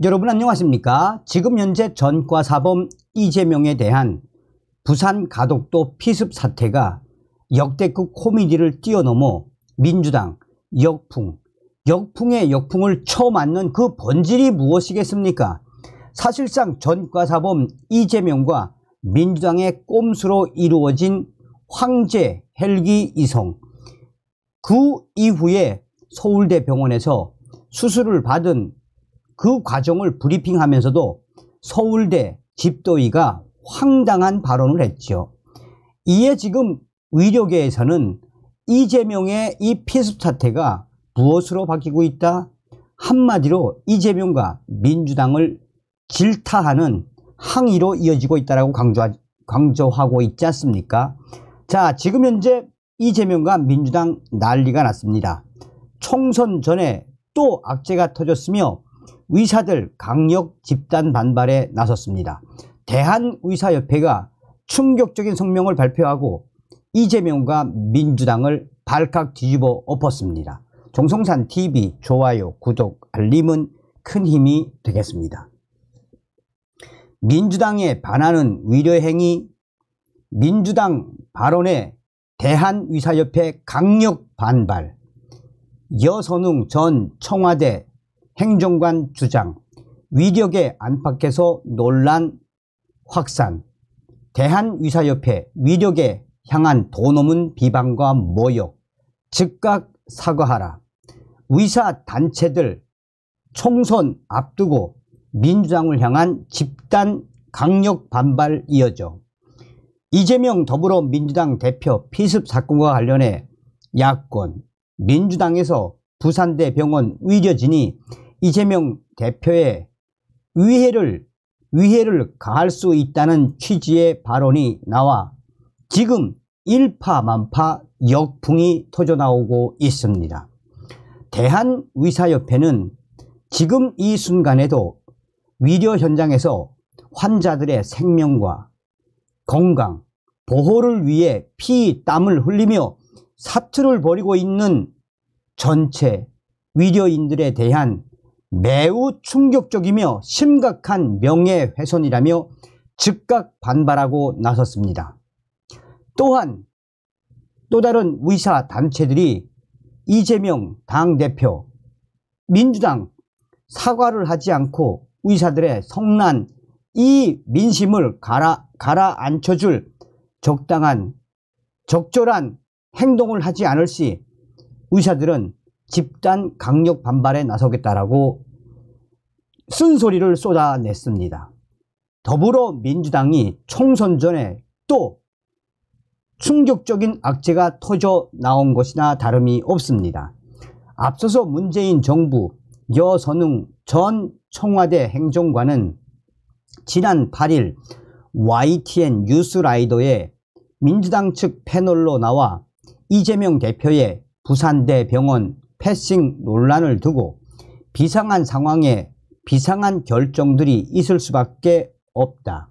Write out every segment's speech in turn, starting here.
여러분 안녕하십니까? 지금 현재 전과사범 이재명에 대한 부산 가덕도 피습 사태가 역대급 코미디를 뛰어넘어 민주당 역풍의 역풍을 쳐맞는 그 본질이 무엇이겠습니까? 사실상 전과사범 이재명과 민주당의 꼼수로 이루어진 황제 헬기 이송, 그 이후에 서울대 병원에서 수술을 받은 그 과정을 브리핑하면서도 서울대 집도의가 황당한 발언을 했죠. 이에 지금 의료계에서는 이재명의 이 피습 사태가 무엇으로 바뀌고 있다? 한마디로 이재명과 민주당을 질타하는 항의로 이어지고 있다고 강조하고 있지 않습니까? 자, 지금 현재 이재명과 민주당 난리가 났습니다. 총선 전에 또 악재가 터졌으며 의사들 강력 집단 반발에 나섰습니다. 대한의사협회가 충격적인 성명을 발표하고 이재명과 민주당을 발칵 뒤집어 엎었습니다. 정성산TV 좋아요, 구독, 알림은 큰 힘이 되겠습니다. 민주당에 반하는 위례행위, 민주당 발언에 대한의사협회 강력 반발, 여선웅 전 청와대 행정관 주장, 위력에 안팎에서 논란 확산, 대한의사협회 위력에 향한 도넘은 비방과 모욕, 즉각 사과하라, 의사단체들 총선 앞두고 민주당을 향한 집단 강력 반발 이어져 이재명 더불어민주당 대표 피습 사건과 관련해 야권, 민주당에서 부산대 병원 의료진이 이재명 대표의 위해를 가할 수 있다는 취지의 발언이 나와 지금 일파만파 역풍이 터져나오고 있습니다. 대한의사협회는 지금 이 순간에도 의료 현장에서 환자들의 생명과 건강, 보호를 위해 피, 땀을 흘리며 사투를 벌이고 있는 전체 의료인들에 대한 매우 충격적이며 심각한 명예훼손이라며 즉각 반발하고 나섰습니다. 또한 또 다른 의사단체들이 이재명 당대표, 민주당 사과를 하지 않고 의사들의 성난 이 민심을 가라앉혀줄 적절한 행동을 하지 않을 시 의사들은 집단 강력 반발에 나서겠다라고 쓴소리를 쏟아냈습니다. 더불어민주당이 총선 전에 또 충격적인 악재가 터져 나온 것이나 다름이 없습니다. 앞서서 문재인 정부 여선웅 전 청와대 행정관은 지난 8일 YTN 뉴스라이더에 민주당 측 패널로 나와 이재명 대표의 부산대 병원 패싱 논란을 두고 비상한 상황에 비상한 결정들이 있을 수밖에 없다.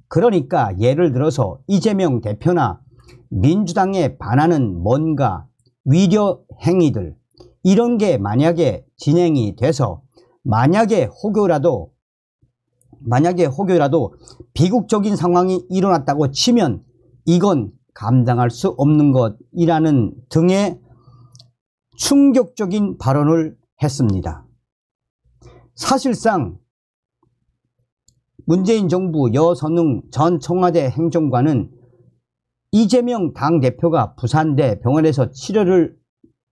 그러니까 예를 들어서 이재명 대표나 민주당에 반하는 뭔가 위려 행위들 이런 게 만약에 진행이 돼서 만약에 혹여라도 비극적인 상황이 일어났다고 치면 이건 감당할 수 없는 것이라는 등의 충격적인 발언을 했습니다. 사실상 문재인 정부 여선웅 전 청와대 행정관은 이재명 당대표가 부산대 병원에서 치료를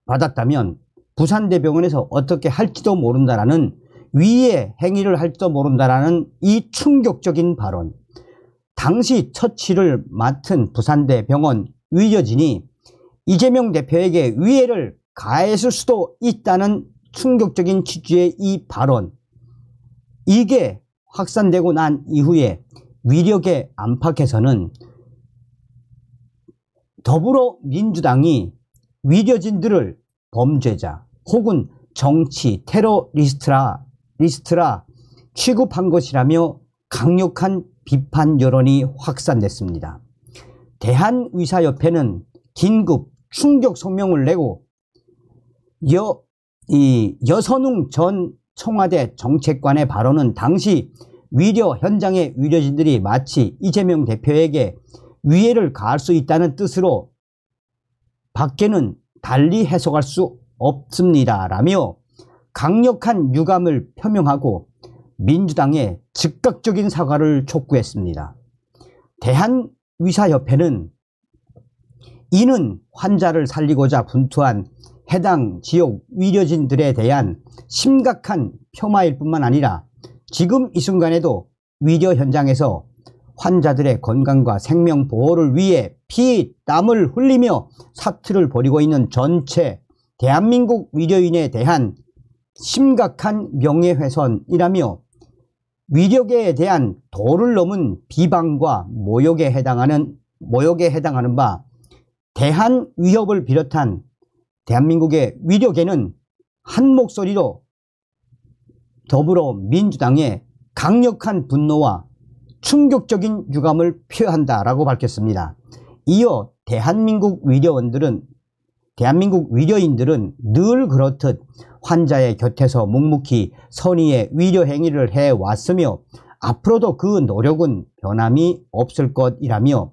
받았다면 부산대 병원에서 어떻게 할지도 모른다라는 위의 행위를 할지도 모른다라는 이 충격적인 발언, 당시 처치를 맡은 부산대 병원 의료진이 이재명 대표에게 위해를 가했을 수도 있다는 충격적인 취지의 이 발언, 이게 확산되고 난 이후에 위력의 안팎에서는 더불어민주당이 의료진들을 범죄자 혹은 정치 테러리스트라 취급한 것이라며 강력한 비판 여론이 확산됐습니다. 대한의사협회는 긴급 충격 성명을 내고 여선웅 전 청와대 정책관의 발언은 당시 위려 현장의 위려진들이 마치 이재명 대표에게 위해를 가할 수 있다는 뜻으로 밖에는 달리 해석할 수 없습니다 라며 강력한 유감을 표명하고 민주당에 즉각적인 사과를 촉구했습니다. 대한의사협회는 이는 환자를 살리고자 분투한 해당 지역 위려진들에 대한 심각한 폄하일 뿐만 아니라 지금 이 순간에도 위려 현장에서 환자들의 건강과 생명 보호를 위해 피땀을 흘리며 사투를 벌이고 있는 전체 대한민국 위려인에 대한 심각한 명예훼손이라며 위려계에 대한 도를 넘은 비방과 모욕에 해당하는 바 대한위협을 비롯한 대한민국의 위려계는 한 목소리로 더불어민주당의 강력한 분노와 충격적인 유감을 표한다라고 밝혔습니다. 이어 대한민국 위려인들은 늘 그렇듯 환자의 곁에서 묵묵히 선의의 위려 행위를 해왔으며 앞으로도 그 노력은 변함이 없을 것이라며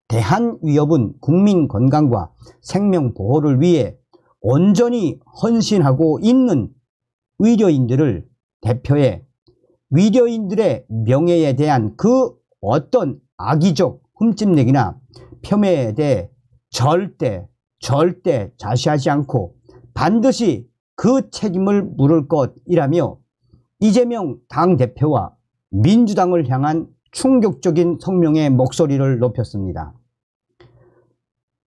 대한위협은 국민 건강과 생명 보호를 위해 온전히 헌신하고 있는 위려인들을 대표해 위려인들의 명예에 대한 그 어떤 악의적 흠집내기나 폄훼에 대해 절대 자시하지 않고 반드시 그 책임을 물을 것이라며 이재명 당대표와 민주당을 향한 충격적인 성명의 목소리를 높였습니다.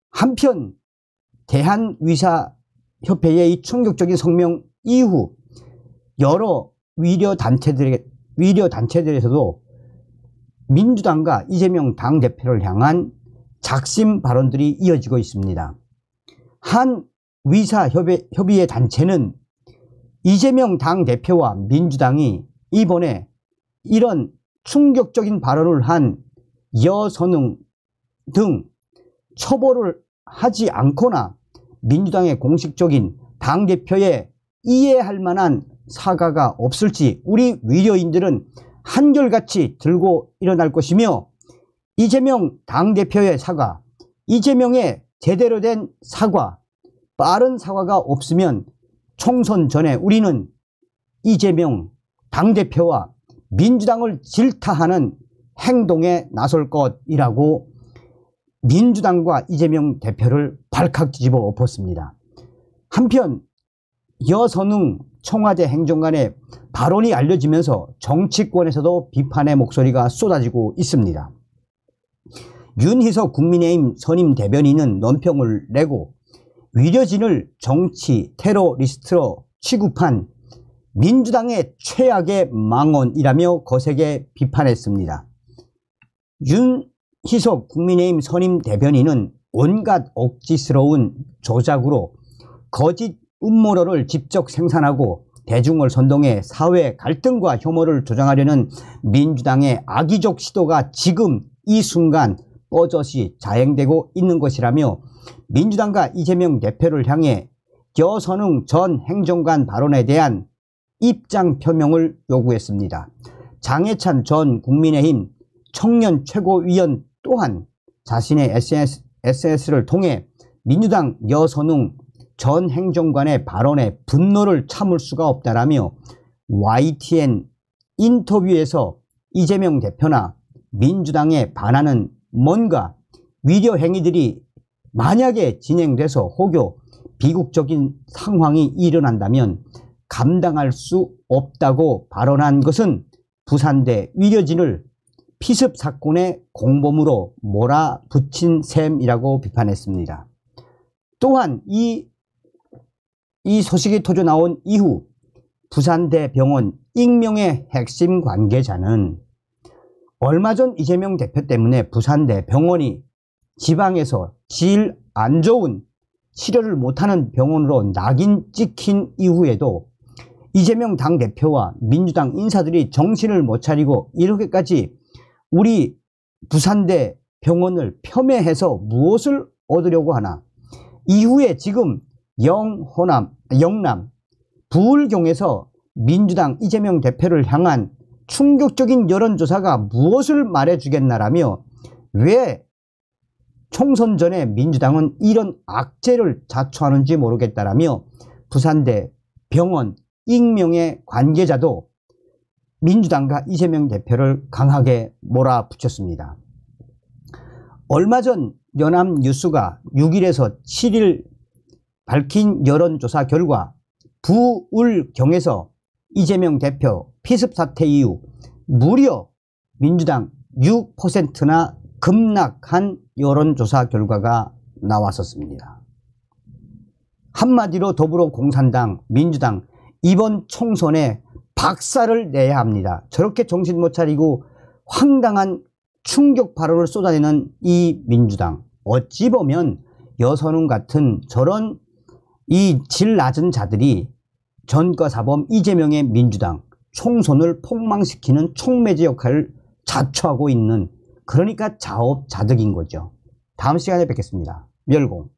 한편 대한의사협회의 이 충격적인 성명 이후 여러 위려 단체들에서도 민주당과 이재명 당대표를 향한 작심 발언들이 이어지고 있습니다. 한 의사협의회 단체는 이재명 당대표와 민주당이 이번에 이런 충격적인 발언을 한 여선웅 등 처벌을 하지 않거나 민주당의 공식적인 당대표의 이해할 만한 사과가 없을지 우리 위려인들은 한결같이 들고 일어날 것이며 이재명 당대표의 사과, 이재명의 제대로 된 사과, 빠른 사과가 없으면 총선 전에 우리는 이재명 당대표와 민주당을 질타하는 행동에 나설 것이라고 민주당과 이재명 대표를 발칵 뒤집어 엎었습니다. 한편 여선웅 청와대 행정관의 발언이 알려지면서 정치권에서도 비판의 목소리가 쏟아지고 있습니다. 윤희석 국민의힘 선임 대변인은 논평을 내고 위려진을 정치 테러리스트로 취급한 민주당의 최악의 망언이라며 거세게 비판했습니다. 윤희석 국민의힘 선임 대변인은 온갖 억지스러운 조작으로 거짓 음모론을 직접 생산하고 대중을 선동해 사회 갈등과 혐오를 조장하려는 민주당의 악의적 시도가 지금 이 순간 뻗어시 자행되고 있는 것이라며 민주당과 이재명 대표를 향해 여선웅 전 행정관 발언에 대한 입장 표명을 요구했습니다. 장해찬 전 국민의힘 청년 최고위원 또한 자신의 SNS를 통해 민주당 여선웅 전 행정관의 발언에 분노를 참을 수가 없다라며 YTN 인터뷰에서 이재명 대표나 민주당에 반하는 뭔가 위려 행위들이 만약에 진행돼서 혹여 비극적인 상황이 일어난다면 감당할 수 없다고 발언한 것은 부산대 위려진을 피습 사건의 공범으로 몰아붙인 셈이라고 비판했습니다. 또한 이 소식이 터져 나온 이후 부산대병원 익명의 핵심 관계자는 얼마 전 이재명 대표 때문에 부산대병원이 지방에서 질 안 좋은 치료를 못하는 병원으로 낙인 찍힌 이후에도 이재명 당대표와 민주당 인사들이 정신을 못 차리고 이렇게까지 우리 부산대병원을 폄훼해서 무엇을 얻으려고 하나. 이후에 지금 영남, 부울경에서 민주당 이재명 대표를 향한 충격적인 여론조사가 무엇을 말해주겠나라며 왜 총선 전에 민주당은 이런 악재를 자초하는지 모르겠다라며 부산대, 병원, 익명의 관계자도 민주당과 이재명 대표를 강하게 몰아붙였습니다. 얼마 전 연합뉴스가 6일에서 7일 밝힌 여론조사 결과 부울경에서 이재명 대표 피습 사태 이후 무려 민주당 6%나 급락한 여론조사 결과가 나왔었습니다. 한마디로 더불어공산당, 민주당 이번 총선에 박살을 내야 합니다. 저렇게 정신 못 차리고 황당한 충격 발언을 쏟아내는 이 민주당, 어찌 보면 여선웅 같은 저런 이 질 낮은 자들이 전과사범 이재명의 민주당 총선을 폭망시키는 촉매제 역할을 자초하고 있는, 그러니까 자업자득인 거죠. 다음 시간에 뵙겠습니다. 멸공.